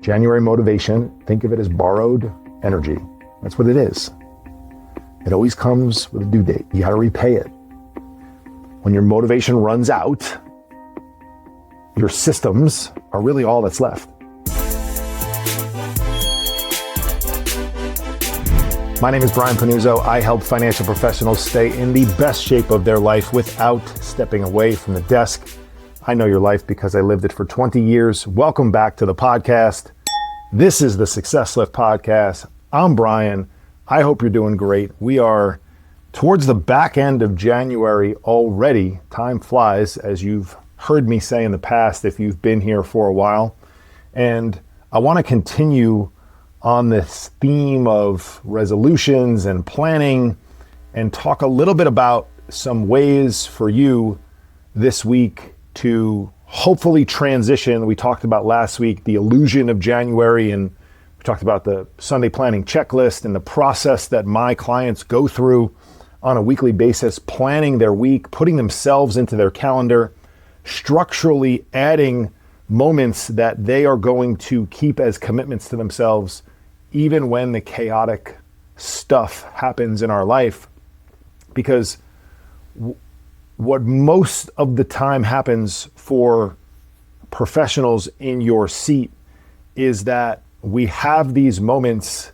January motivation, think of it as borrowed energy. That's what it is. It always comes with a due date. You got to repay it. When your motivation runs out, your systems are really all that's left. My name is Brian Pannuzzo. I help financial professionals stay in the best shape of their life without stepping away from the desk. I know your life because I lived it for 20 years. Welcome back to the podcast. This is the Success Lift Podcast. I'm Brian. I hope you're doing great. We are towards the back end of January already. Time flies, as you've heard me say in the past if you've been here for a while. And I want to continue on this theme of resolutions and planning and talk a little bit about some ways for you this week to hopefully transition. We talked about last week the illusion of January, and we talked about the Sunday planning checklist and the process that my clients go through on a weekly basis, planning their week, putting themselves into their calendar, structurally adding moments that they are going to keep as commitments to themselves, even when the chaotic stuff happens in our life. Because what most of the time happens for professionals in your seat is that we have these moments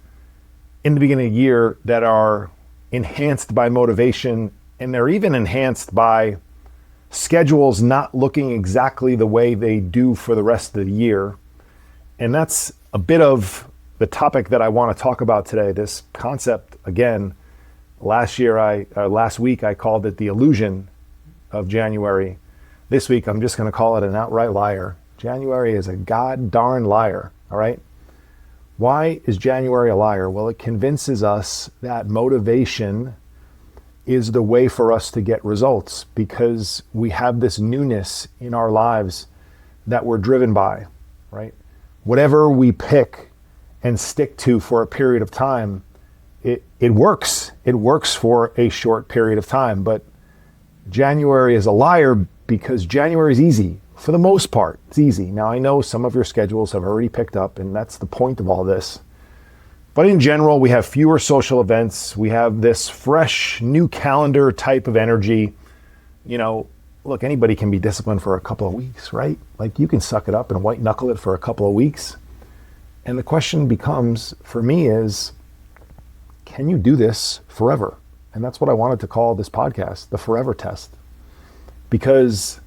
in the beginning of the year that are enhanced by motivation, and they're even enhanced by schedules not looking exactly the way they do for the rest of the year. And that's a bit of the topic that I want to talk about today. This concept, again, last week I called it the illusion of January. This week I'm just going to call it an outright liar. January is a god darn liar, all right? Why is January a liar? Well, it convinces us that motivation is the way for us to get results because we have this newness in our lives that we're driven by, right? Whatever we pick and stick to for a period of time, it works. It works for a short period of time, but January is a liar because January is easy. For the most part, it's easy. Now, I know some of your schedules have already picked up, and that's the point of all this. But in general, we have fewer social events. We have this fresh, new calendar type of energy. You know, look, anybody can be disciplined for a couple of weeks, right? Like, you can suck it up and white knuckle it for a couple of weeks. And the question becomes, for me, is, can you do this forever? And that's what I wanted to call this podcast, the Forever Test. Because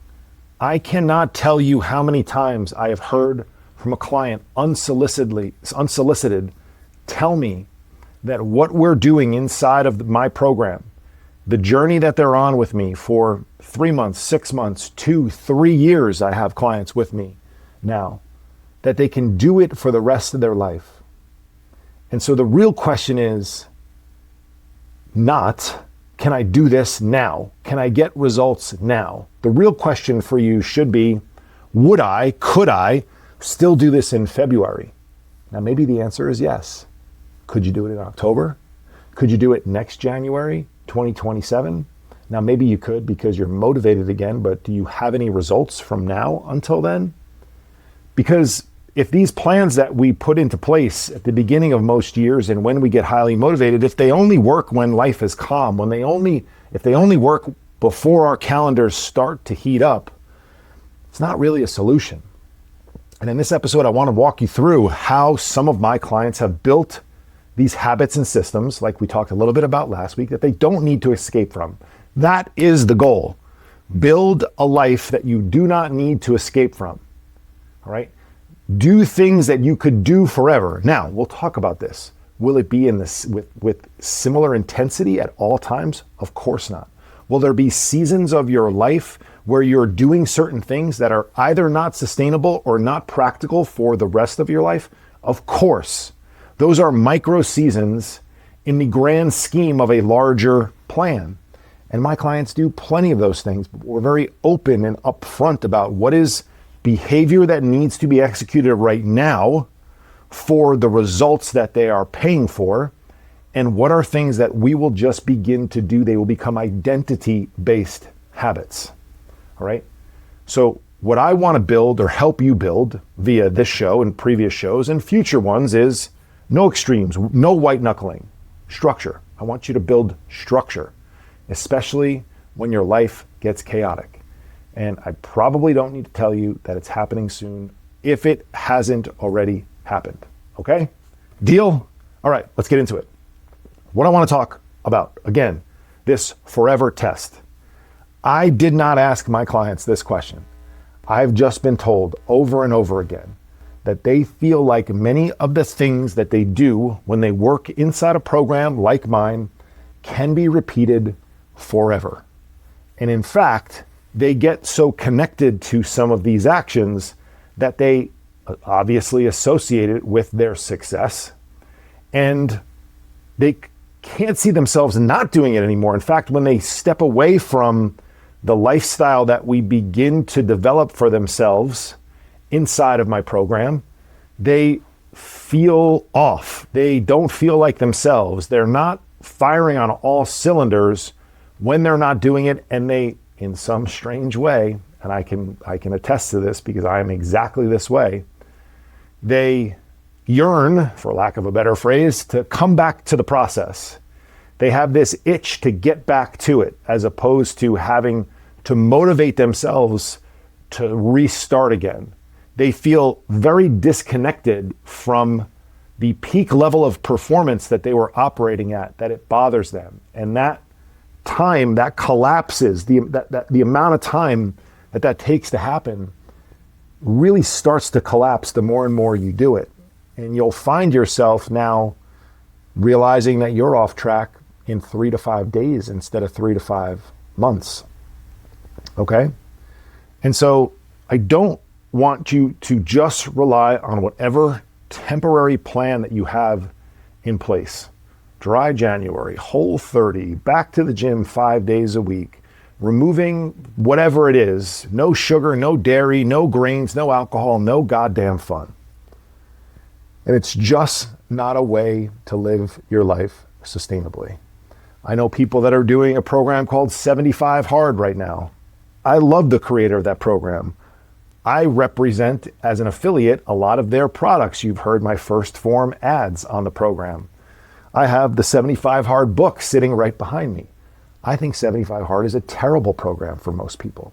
I cannot tell you how many times I have heard from a client unsolicited tell me that what we're doing inside of my program, the journey that they're on with me for 3 months, 6 months, 2, 3 years, I have clients with me now, that they can do it for the rest of their life. And so the real question is not, can I do this now? Can I get results now? The real question for you should be, could I still do this in February? Now, maybe the answer is yes. Could you do it in October? Could you do it next January, 2027? Now, maybe you could because you're motivated again, but do you have any results from now until then? Because if these plans that we put into place at the beginning of most years and when we get highly motivated, if they only work when life is calm, if they only work before our calendars start to heat up, it's not really a solution. And in this episode, I want to walk you through how some of my clients have built these habits and systems, like we talked a little bit about last week, that they don't need to escape from. That is the goal. Build a life that you do not need to escape from, all right? Do things that you could do forever. Now, we'll talk about this. Will it be in this with similar intensity at all times? Of course not. Will there be seasons of your life where you're doing certain things that are either not sustainable or not practical for the rest of your life? Of course. Those are micro seasons in the grand scheme of a larger plan. And my clients do plenty of those things, but we're very open and upfront about what is behavior that needs to be executed right now for the results that they are paying for, and what are things that we will just begin to do. They will become identity-based habits, all right? So What I want to build or help you build via this show and previous shows and future ones is no extremes, no white knuckling, structure. I want you to build structure, especially when your life gets chaotic. And I probably don't need to tell you that it's happening soon if it hasn't already happened. Okay? Deal? All right, let's get into it. What I want to talk about, again, this forever test. I did not ask my clients this question. I've just been told over and over again that they feel like many of the things that they do when they work inside a program like mine can be repeated forever. And in fact, they get so connected to some of these actions that they obviously associate it with their success, and they can't see themselves not doing it anymore. In fact, when they step away from the lifestyle that we begin to develop for themselves inside of my program, they feel off. They don't feel like themselves. They're not firing on all cylinders when they're not doing it, and they, in some strange way, and I can attest to this because I am exactly this way, they yearn, for lack of a better phrase, to come back to the process. They have this itch to get back to it, as opposed to having to motivate themselves to restart again. They feel very disconnected from the peak level of performance that they were operating at, that it bothers them. And that time, that collapses, the amount of time that takes to happen really starts to collapse the more and more you do it. And you'll find yourself now realizing that you're off track in 3 to 5 days instead of 3 to 5 months. Okay? And so I don't want you to just rely on whatever temporary plan that you have in place. Dry January, Whole 30, back to the gym 5 days a week, removing whatever it is, no sugar, no dairy, no grains, no alcohol, no goddamn fun. And it's just not a way to live your life sustainably. I know people that are doing a program called 75 Hard right now. I love the creator of that program. I represent, as an affiliate, a lot of their products. You've heard my First Form ads on the program. I have the 75 Hard book sitting right behind me. I think 75 Hard is a terrible program for most people.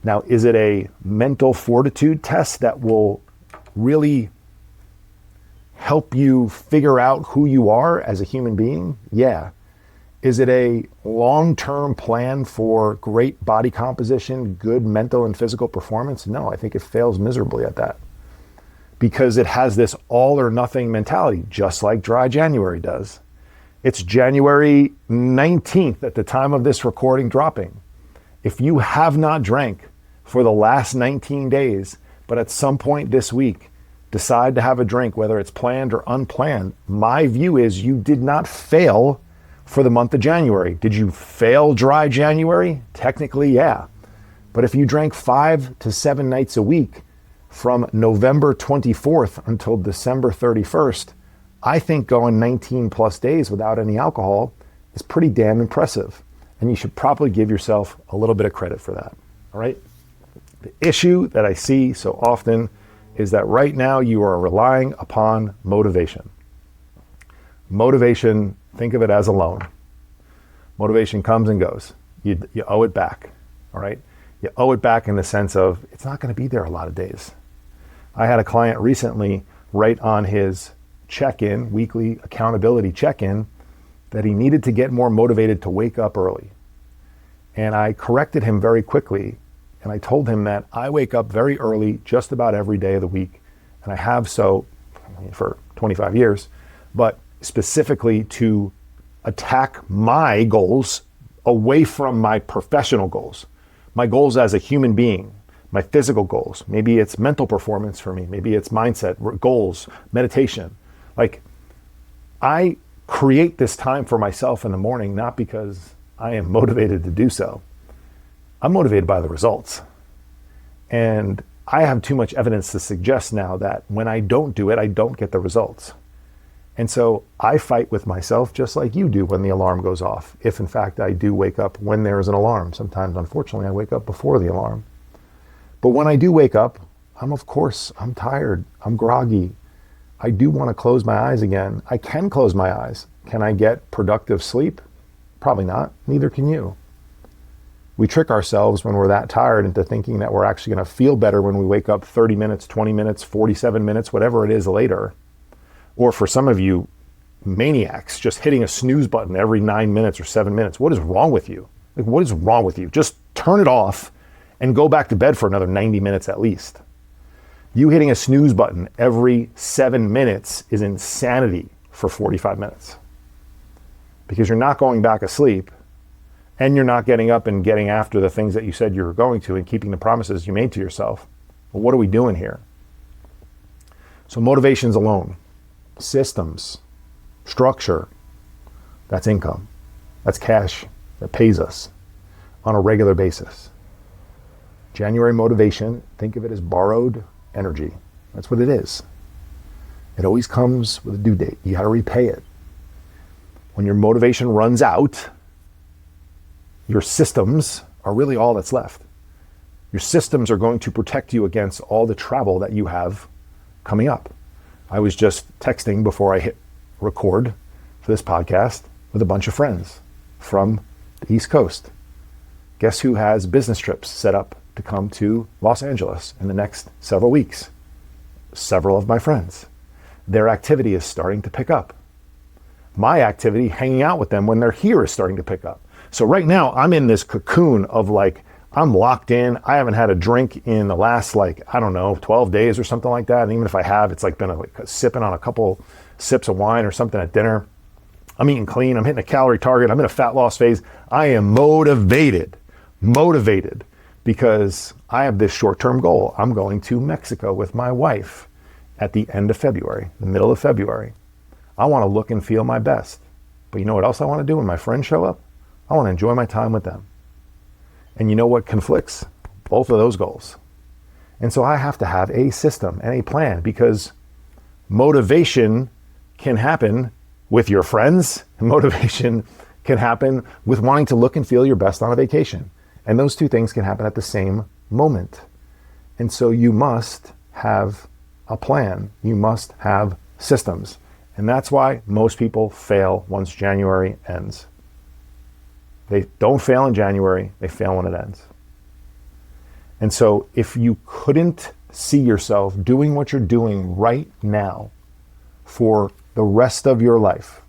Now, is it a mental fortitude test that will really help you figure out who you are as a human being? Yeah. Is it a long-term plan for great body composition, good mental and physical performance? No, I think it fails miserably at that, because it has this all or nothing mentality, just like Dry January does. It's January 19th at the time of this recording dropping. If you have not drank for the last 19 days, but at some point this week decide to have a drink, whether it's planned or unplanned, my view is you did not fail for the month of January. Did you fail Dry January? Technically, yeah. But if you drank 5 to 7 nights a week from November 24th until December 31st, I think going 19 plus days without any alcohol is pretty damn impressive. And you should probably give yourself a little bit of credit for that. All right? The issue that I see so often is that right now you are relying upon motivation. Motivation, think of it as a loan. Motivation comes and goes. You owe it back, all right? You owe it back in the sense of it's not going to be there a lot of days. I had a client recently write on his check-in, weekly accountability check-in, that he needed to get more motivated to wake up early. And I corrected him very quickly, and I told him that I wake up very early just about every day of the week, and I have so for 25 years, but specifically to attack my goals away from my professional goals, my goals as a human being, my physical goals. Maybe it's mental performance for me. Maybe it's mindset, goals, meditation. Like, I create this time for myself in the morning, not because I am motivated to do so. I'm motivated by the results. And I have too much evidence to suggest now that when I don't do it, I don't get the results. And so I fight with myself just like you do when the alarm goes off. If in fact I do wake up when there is an alarm. Sometimes, unfortunately, I wake up before the alarm. But when I do wake up, I'm tired. I'm groggy. I do want to close my eyes again. I can close my eyes. Can I get productive sleep? Probably not. Neither can you. We trick ourselves when we're that tired into thinking that we're actually going to feel better when we wake up 30 minutes, 20 minutes, 47 minutes, whatever it is later. Or for some of you maniacs, just hitting a snooze button every 9 minutes or 7 minutes. What is wrong with you? Like, what is wrong with you? Just turn it off and go back to bed for another 90 minutes at least. You hitting a snooze button every 7 minutes is insanity for 45 minutes. Because you're not going back asleep, and you're not getting up and getting after the things that you said you were going to and keeping the promises you made to yourself. Well, what are we doing here? So motivations alone, systems, structure, that's income. That's cash that pays us on a regular basis. January motivation, think of it as borrowed energy. That's what it is. It always comes with a due date. You got to repay it. When your motivation runs out, your systems are really all that's left. Your systems are going to protect you against all the travel that you have coming up. I was just texting before I hit record for this podcast with a bunch of friends from the East Coast. Guess who has business trips set up to come to Los Angeles in the next several weeks? Several of my friends. Their activity is starting to pick up. My activity, hanging out with them when they're here, is starting to pick up. So right now I'm in this cocoon of I'm locked in. I haven't had a drink in the last 12 days or something like that. And even if I have, it's been sipping on a couple sips of wine or something at dinner. I'm eating clean. I'm hitting a calorie target. I'm in a fat loss phase. I am motivated because I have this short-term goal. I'm going to Mexico with my wife at the end of February, the middle of February. I want to look and feel my best. But you know what else I want to do when my friends show up? I want to enjoy my time with them. And you know what conflicts? Both of those goals. And so I have to have a system and a plan, because motivation can happen with your friends. Motivation can happen with wanting to look and feel your best on a vacation. And those two things can happen at the same moment. And so you must have a plan. You must have systems. And that's why most people fail once January ends. They don't fail in January, they fail when it ends. And so if you couldn't see yourself doing what you're doing right now for the rest of your life,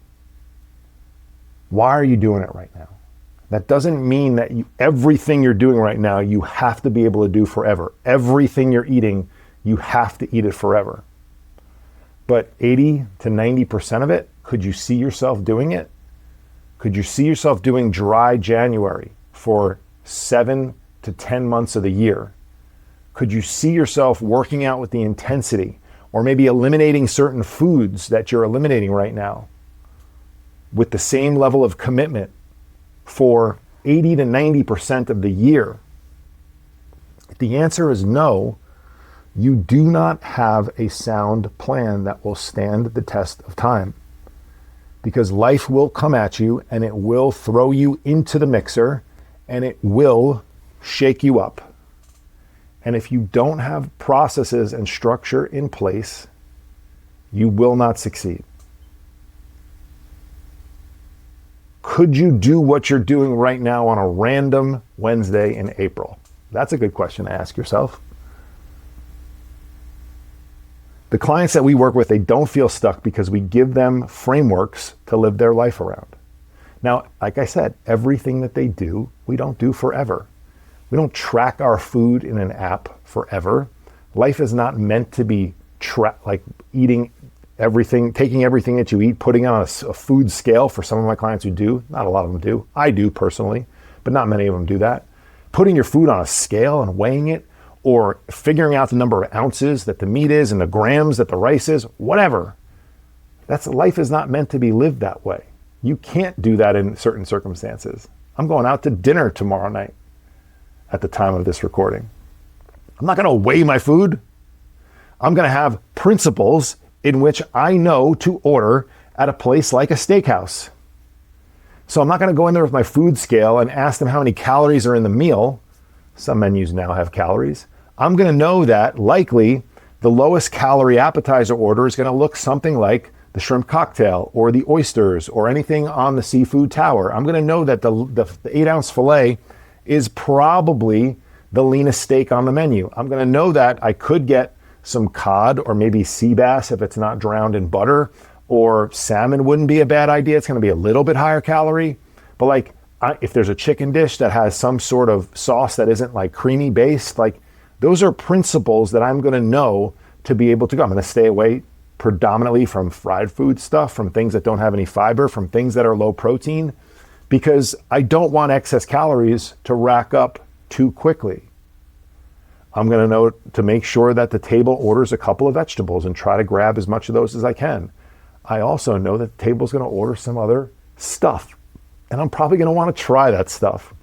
why are you doing it right now? That doesn't mean that everything you're doing right now, you have to be able to do forever. Everything you're eating, you have to eat it forever. But 80 to 90% of it, could you see yourself doing it? Could you see yourself doing dry January for 7 to 10 months of the year? Could you see yourself working out with the intensity, or maybe eliminating certain foods that you're eliminating right now with the same level of commitment for 80 to 90% of the year? If the answer is no, you do not have a sound plan that will stand the test of time. Because life will come at you, and it will throw you into the mixer, and it will shake you up. And if you don't have processes and structure in place, you will not succeed. Could you do what you're doing right now on a random Wednesday in April? That's a good question to ask yourself. The clients that we work with, they don't feel stuck because we give them frameworks to live their life around. Now, like I said, everything that they do, we don't do forever. We don't track our food in an app forever. Life is not meant to be eating everything, taking everything that you eat, putting it on a food scale. For some of my clients who do, not a lot of them do. I do personally, but not many of them do that. Putting your food on a scale and weighing it, or figuring out the number of ounces that the meat is and the grams that the rice is, whatever. Life is not meant to be lived that way. You can't do that in certain circumstances. I'm going out to dinner tomorrow night at the time of this recording. I'm not going to weigh my food. I'm going to have principles in which I know to order at a place like a steakhouse. So I'm not going to go in there with my food scale and ask them how many calories are in the meal. Some menus now have calories. I'm going to know that likely the lowest calorie appetizer order is going to look something like the shrimp cocktail or the oysters or anything on the seafood tower. I'm going to know that the 8-ounce filet is probably the leanest steak on the menu. I'm going to know that I could get some cod or maybe sea bass if it's not drowned in butter, or salmon wouldn't be a bad idea. It's going to be a little bit higher calorie. But like if there's a chicken dish that has some sort of sauce that isn't like creamy based, like those are principles that I'm going to know to be able to go. I'm going to stay away predominantly from fried food stuff, from things that don't have any fiber, from things that are low protein, because I don't want excess calories to rack up too quickly. I'm going to know to make sure that the table orders a couple of vegetables and try to grab as much of those as I can. I also know that the table's going to order some other stuff, and I'm probably going to want to try that stuff.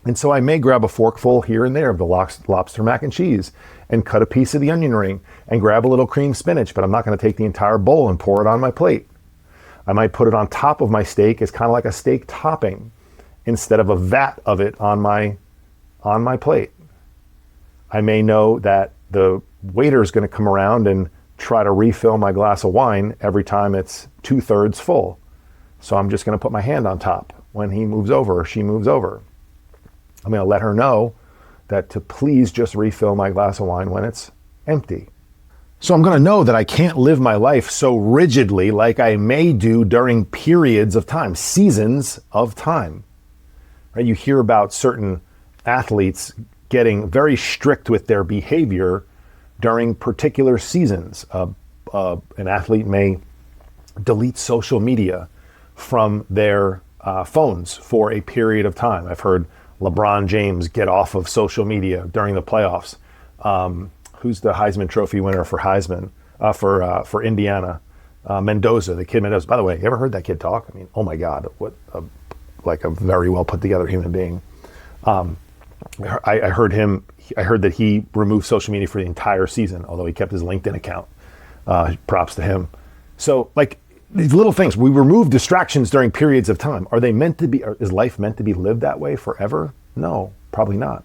And so I may grab a forkful here and there of the lobster mac and cheese and cut a piece of the onion ring and grab a little cream spinach, but I'm not going to take the entire bowl and pour it on my plate. I might put it on top of my steak as kind of like a steak topping instead of a vat of it on my plate. I may know that the waiter is going to come around and try to refill my glass of wine every time it's 2/3 full. So I'm just going to put my hand on top when he moves over or she moves over. I'm going to let her know that to please just refill my glass of wine when it's empty. So I'm going to know that I can't live my life so rigidly like I may do during periods of time, seasons of time. Right? You hear about certain athletes getting very strict with their behavior during particular seasons. An athlete may delete social media from their phones for a period of time. I've heard LeBron James get off of social media during the playoffs. Who's the Heisman Trophy winner for Heisman for Indiana? Mendoza, the kid Mendoza. By the way, you ever heard that kid talk? I mean, oh my God, what a very well put together human being. I heard that he removed social media for the entire season, although he kept his LinkedIn account. Props to him. So like these little things, we remove distractions during periods of time. Are they meant to be, is life meant to be lived that way forever? No, probably not.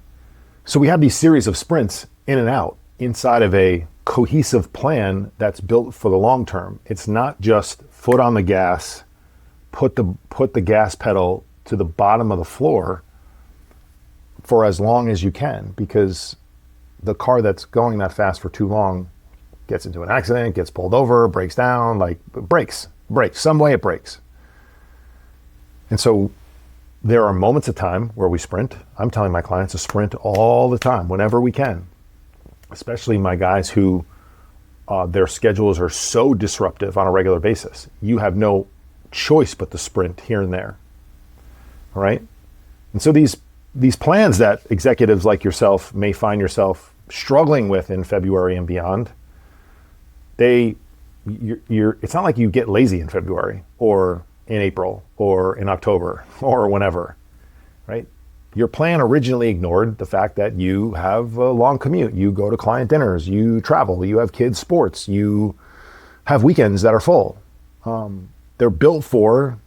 So we have these series of sprints in and out inside of a cohesive plan that's built for the long term. It's not just foot on the gas, put the gas pedal to the bottom of the floor for as long as you can, because the car that's going that fast for too long gets into an accident, gets pulled over, breaks down, breaks, some way it breaks. And so there are moments of time where we sprint. I'm telling my clients to sprint all the time, whenever we can, especially my guys who their schedules are so disruptive on a regular basis. You have no choice but to sprint here and there, all right? And so these plans that executives like yourself may find yourself struggling with in February and beyond, it's not like you get lazy in February or in April or in October or whenever, right? Your plan originally ignored the fact that you have a long commute, you go to client dinners, you travel, you have kids' sports, you have weekends that are full. They're built for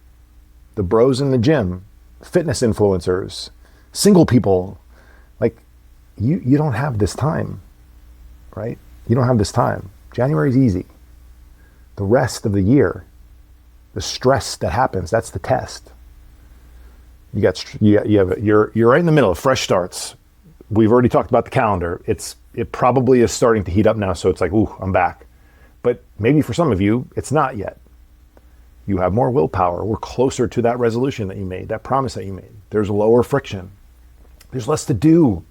the bros in the gym, fitness influencers, single people. Like you don't have this time, right? You don't have this time. January's easy. The rest of the year, the stress that happens, that's the test. You're right in the middle of fresh starts. We've already talked about the calendar. It probably is starting to heat up now, so it's like, ooh, I'm back. But maybe for some of you, it's not yet. You have more willpower. We're closer to that resolution that you made, that promise that you made. There's lower friction. There's less to do.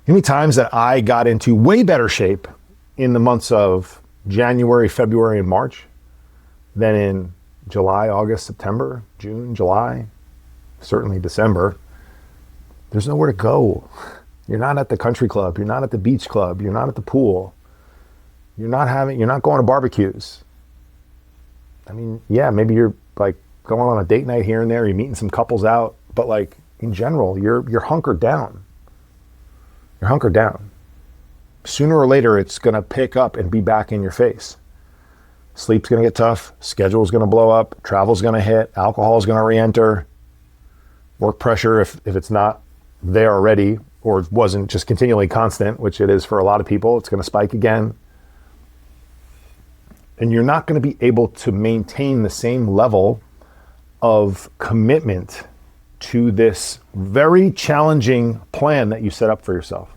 How many times that I got into way better shape in the months of January, February, and March than in July, August, September, June, July, certainly December. There's nowhere to go. You're not at the country club. You're not at the beach club. You're not at the pool. You're not going to barbecues. I mean, yeah, maybe you're like going on a date night here and there. You're meeting some couples out, but like in general, you're hunkered down. You're hunkered down. Sooner or later, it's going to pick up and be back in your face. Sleep's going to get tough. Schedule's going to blow up. Travel's going to hit. Alcohol's going to re-enter. Work pressure, if it's not there already, or wasn't just continually constant, which it is for a lot of people. It's going to spike again. And you're not going to be able to maintain the same level of commitment to this very challenging plan that you set up for yourself.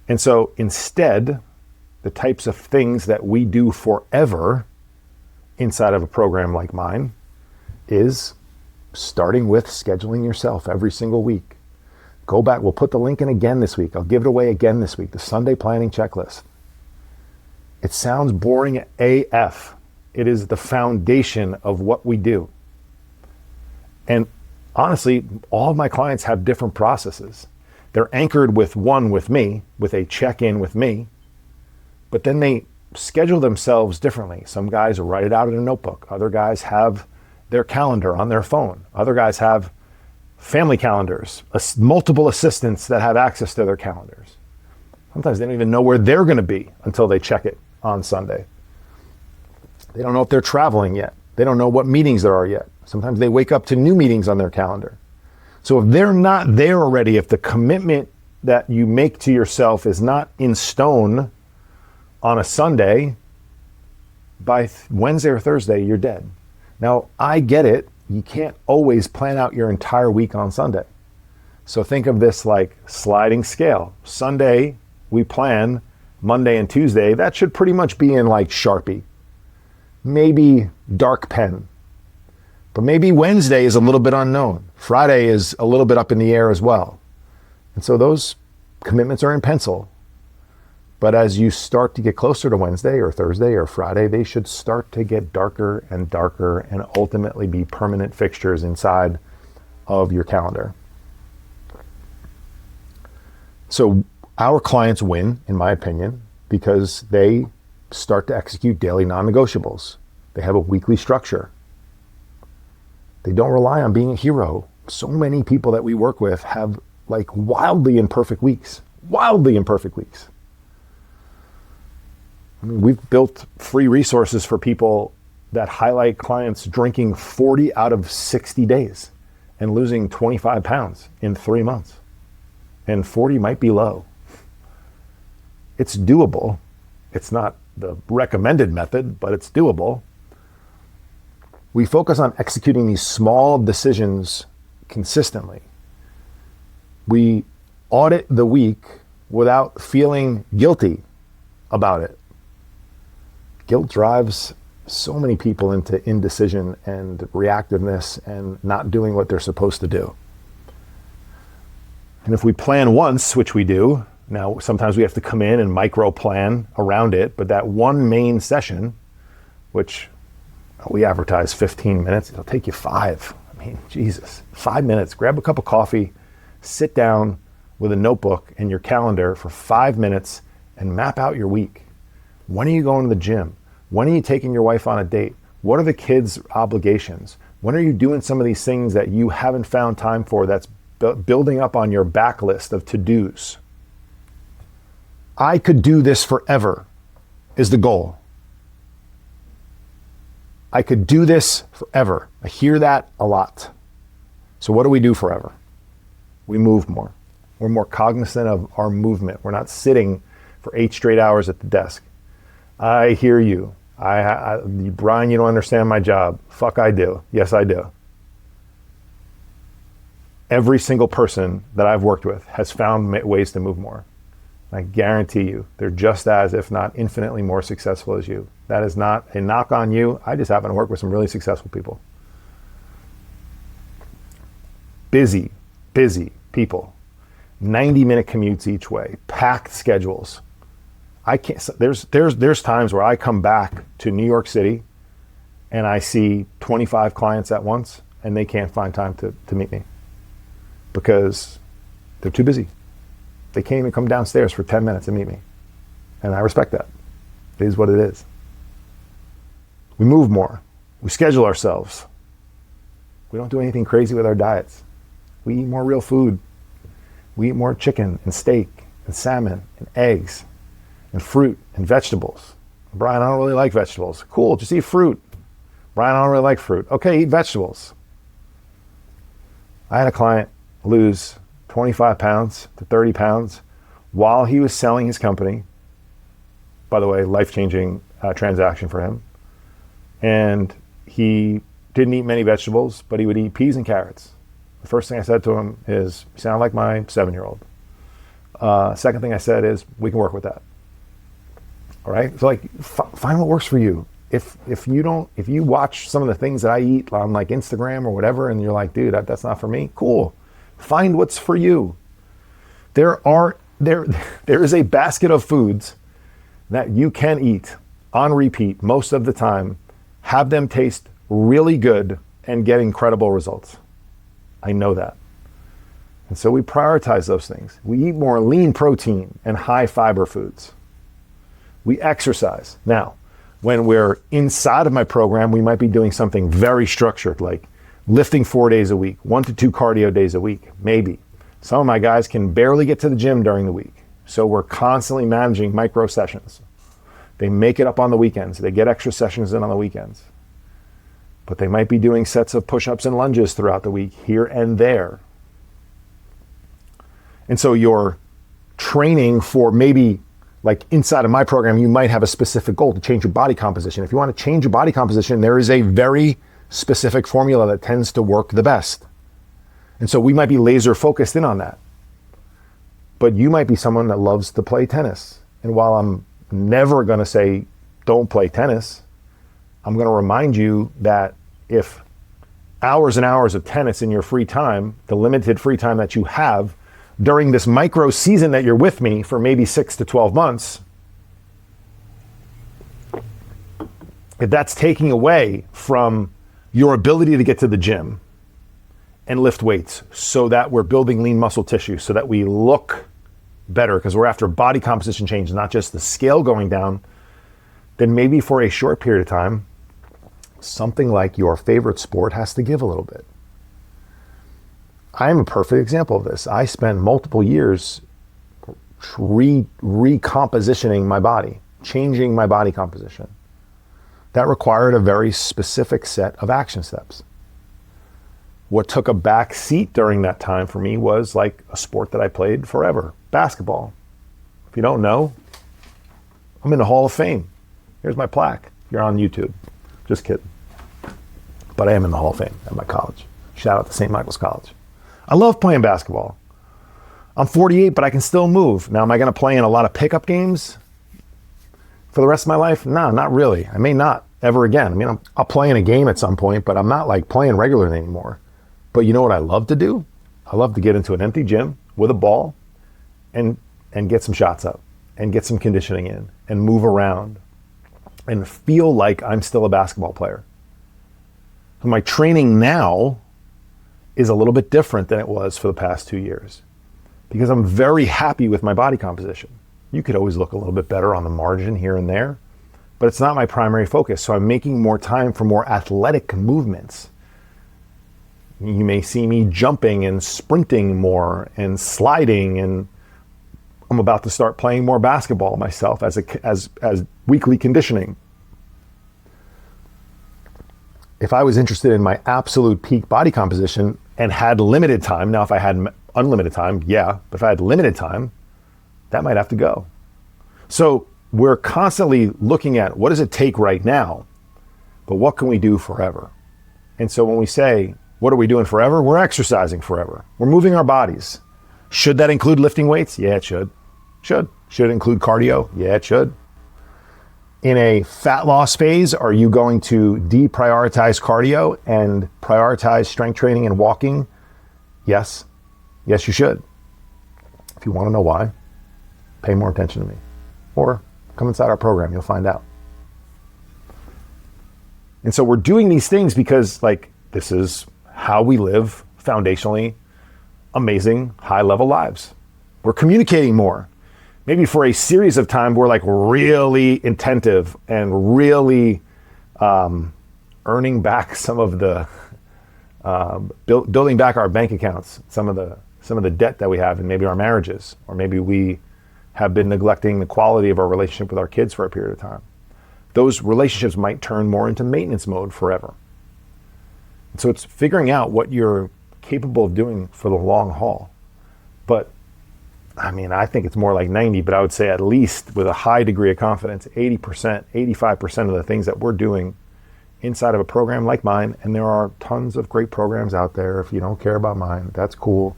And so instead, the types of things that we do forever inside of a program like mine is starting with scheduling yourself every single week. Go back, we'll put the link in again this week. I'll give it away again this week, the Sunday planning checklist. It sounds boring AF. It is the foundation of what we do. And honestly, all of my clients have different processes. They're anchored with me, with a check-in with me, but then they schedule themselves differently. Some guys write it out in a notebook. Other guys have their calendar on their phone. Other guys have family calendars, multiple assistants that have access to their calendars. Sometimes they don't even know where they're going to be until they check it on Sunday. They don't know if they're traveling yet. They don't know what meetings there are yet. Sometimes they wake up to new meetings on their calendar. So if they're not there already, if the commitment that you make to yourself is not in stone on a Sunday, by Wednesday or Thursday, you're dead. Now, I get it. You can't always plan out your entire week on Sunday. So think of this like sliding scale. Sunday, we plan. Monday and Tuesday, that should pretty much be in like Sharpie. Maybe dark pen. But maybe Wednesday is a little bit unknown. Friday is a little bit up in the air as well. And so those commitments are in pencil. But as you start to get closer to Wednesday or Thursday or Friday, they should start to get darker and darker and ultimately be permanent fixtures inside of your calendar. So our clients win, in my opinion, because they start to execute daily non-negotiables. They have a weekly structure. They don't rely on being a hero. So many people that we work with have like wildly imperfect weeks. I mean, we've built free resources for people that highlight clients drinking 40 out of 60 days and losing 25 pounds in 3 months. And 40 might be low. It's doable. It's not the recommended method, but it's doable. We focus on executing these small decisions consistently. We audit the week without feeling guilty about it. Guilt drives so many people into indecision and reactiveness and not doing what they're supposed to do. And if we plan once, which we do, now sometimes we have to come in and micro plan around it, but that one main session, which we advertise 15 minutes, it'll take you 5. I mean, Jesus, 5 minutes, grab a cup of coffee, sit down with a notebook and your calendar for 5 minutes and map out your week. When are you going to the gym? When are you taking your wife on a date? What are the kids' obligations? When are you doing some of these things that you haven't found time for that's building up on your backlist of to-dos? I could do this forever is the goal. I could do this forever. I hear that a lot. So what do we do forever? We move more. We're more cognizant of our movement. We're not sitting for 8 straight hours at the desk. I hear you. Brian, you don't understand my job. Fuck, I do. Yes, I do. Every single person that I've worked with has found ways to move more. I guarantee you, they're just as, if not infinitely more successful as you. That is not a knock on you. I just happen to work with some really successful people. Busy people. 90-minute commutes each way, packed schedules. I can't. There's times where I come back to New York City and I see 25 clients at once and they can't find time to meet me because they're too busy. They can't even come downstairs for 10 minutes and meet me. And I respect that. It is what it is. We move more. We schedule ourselves. We don't do anything crazy with our diets. We eat more real food. We eat more chicken and steak and salmon and eggs and fruit and vegetables. Brian, I don't really like vegetables. Cool, just eat fruit. Brian, I don't really like fruit. Okay, eat vegetables. I had a client lose 25 pounds to 30 pounds while he was selling his company. By the way, life-changing transaction for him. And he didn't eat many vegetables, but he would eat peas and carrots. The first thing I said to him is, "You sound like my 7-year-old." Second thing I said is, "We can work with that." All right? So like, find what works for you. If you watch some of the things that I eat on like Instagram or whatever, and you're like, "Dude, that's not for me," cool. Find what's for you. There is a basket of foods that you can eat on repeat most of the time, have them taste really good, and get incredible results. I know that. And so we prioritize those things. We eat more lean protein and high fiber foods. We exercise. Now, when we're inside of my program, we might be doing something very structured, like lifting 4 days a week, 1 to 2 cardio days a week, maybe. Some of my guys can barely get to the gym during the week. So we're constantly managing micro sessions. They make it up on the weekends. They get extra sessions in on the weekends. But they might be doing sets of push-ups and lunges throughout the week, here and there. And so you're training for maybe, like inside of my program, you might have a specific goal to change your body composition. If you want to change your body composition, there is a very specific formula that tends to work the best. And so we might be laser focused in on that. But you might be someone that loves to play tennis. And while I'm never going to say, don't play tennis, I'm going to remind you that if hours and hours of tennis in your free time, the limited free time that you have during this micro season that you're with me for maybe 6 to 12 months, if that's taking away from your ability to get to the gym and lift weights so that we're building lean muscle tissue, so that we look better because we're after body composition change, not just the scale going down, then maybe for a short period of time, something like your favorite sport has to give a little bit. I am a perfect example of this. I spent multiple years recompositioning my body, changing my body composition. That required a very specific set of action steps. What took a back seat during that time for me was like a sport that I played forever, basketball. If you don't know, I'm in the Hall of Fame. Here's my plaque. If you're on YouTube. Just kidding. But I am in the Hall of Fame at my college. Shout out to St. Michael's College. I love playing basketball. I'm 48, but I can still move. Now, am I going to play in a lot of pickup games for the rest of my life? No, not really. I may not ever again. I mean, I'll play in a game at some point, but I'm not like playing regularly anymore. But you know what I love to do? I love to get into an empty gym with a ball and get some shots up and get some conditioning in and move around and feel like I'm still a basketball player. So my training now is a little bit different than it was for the past 2 years because I'm very happy with my body composition. You could always look a little bit better on the margin here and there, but it's not my primary focus. So I'm making more time for more athletic movements. You may see me jumping and sprinting more and sliding, and I'm about to start playing more basketball myself as weekly conditioning. If I was interested in my absolute peak body composition and had limited time, now if I had unlimited time, yeah, but if I had limited time, that might have to go. So we're constantly looking at what does it take right now, but what can we do forever? And so when we say, what are we doing forever? We're exercising forever. We're moving our bodies. Should that include lifting weights? Yeah, it should. Should it include cardio? Yeah, it should. In a fat loss phase, are you going to deprioritize cardio and prioritize strength training and walking? Yes. Yes, you should. If you want to know why, pay more attention to me. Or come inside our program, you'll find out. And so we're doing these things because like this is how we live foundationally amazing high-level lives. We're communicating more. Maybe for a series of time, we're like really attentive and really earning back some of the, building back our bank accounts, some of the debt that we have in maybe our marriages, or maybe we have been neglecting the quality of our relationship with our kids for a period of time. Those relationships might turn more into maintenance mode forever. So it's figuring out what you're capable of doing for the long haul. But I mean, I think it's more like 90, but I would say at least with a high degree of confidence, 80%, 85% of the things that we're doing inside of a program like mine, and there are tons of great programs out there. If you don't care about mine, that's cool,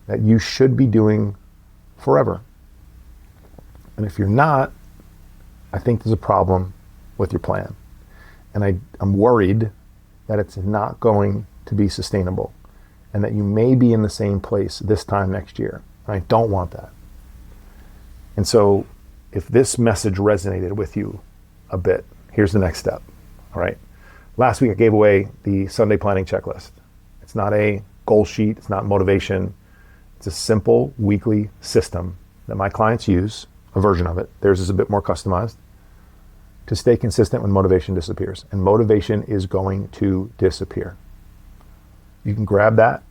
that you should be doing forever. And if you're not, I think there's a problem with your plan. And I'm worried that it's not going to be sustainable and that you may be in the same place this time next year. And I don't want that. And so if this message resonated with you a bit, here's the next step. All right. Last week I gave away the Sunday planning checklist. It's not a goal sheet. It's not motivation. It's a simple weekly system that my clients use, a version of it. Theirs is a bit more customized, to stay consistent when motivation disappears. And motivation is going to disappear. You can grab that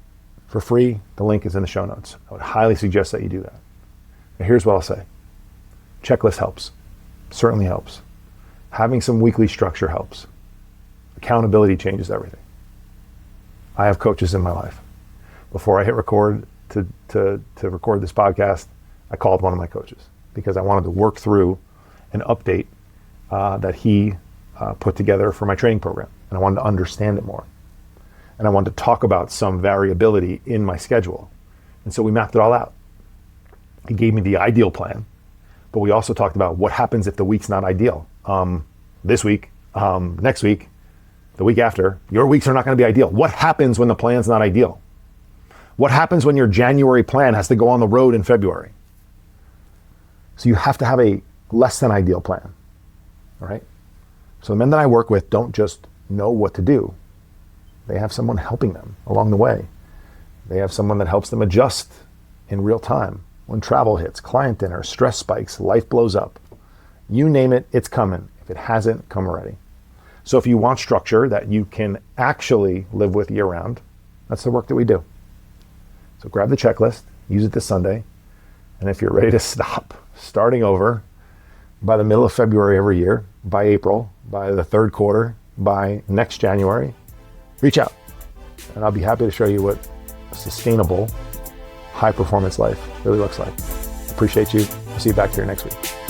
for free. The link is in the show notes. I would highly suggest that you do that. Now here's what I'll say. Checklist helps. Certainly helps. Having some weekly structure helps. Accountability changes everything. I have coaches in my life. Before I hit record to record this podcast, I called one of my coaches because I wanted to work through an update that he put together for my training program. And I wanted to understand it more. And I wanted to talk about some variability in my schedule. And so we mapped it all out. He gave me the ideal plan, but we also talked about what happens if the week's not ideal. This week, next week, the week after, your weeks are not going to be ideal. What happens when the plan's not ideal? What happens when your January plan has to go on the road in February? So you have to have a less than ideal plan. All right. So the men that I work with don't just know what to do. They have someone helping them along the way. They have someone that helps them adjust in real time. When travel hits, client dinner, stress spikes, life blows up. You name it, it's coming. If it hasn't, come ready. So if you want structure that you can actually live with year round, that's the work that we do. So grab the checklist, use it this Sunday. And if you're ready to stop starting over, by the middle of February every year, by April, by the third quarter, by next January, reach out. And I'll be happy to show you what a sustainable, high-performance life really looks like. Appreciate you. I'll see you back here next week.